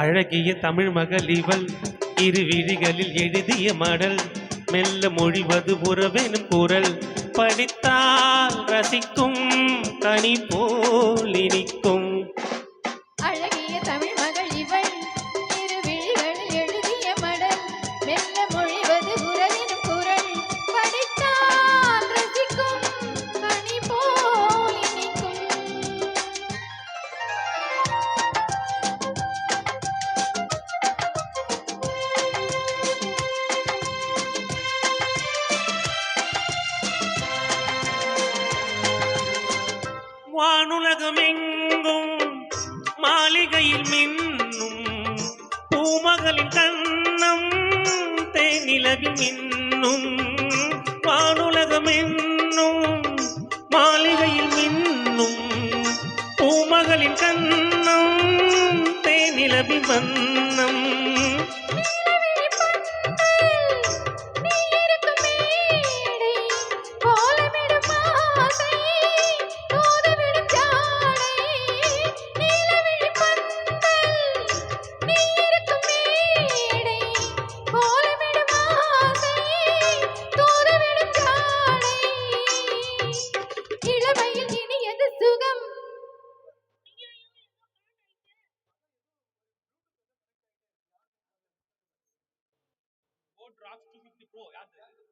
அழகிய தமிழ் மகள் இவள் இரு விழிகளில் எழுதிய மடல் மெல்ல மொழிவது உறவெனும் குரல் படித்தால் ரசிக்கும் கனி போல் இனிக்கும். அழகிய தமிழ் மகள் இவள் இரு விழிகளில் எழுதிய மடல் மெல்ல மொழிவது உறவெனும் குரல் படித்தால் ரசிக்கும் கனி போல் இனிக்கும். வானுலகமெங்கும் மாளிகையில் மின்னும் பூமகளின் கண்ணம் தேனிலவில் மின்னும். வானுலகமென்னும் மாளிகையில் மின்னும் பூமகளின் கண்ணம் தேனிலவில் வண்ணம். Rocks 250 Pro.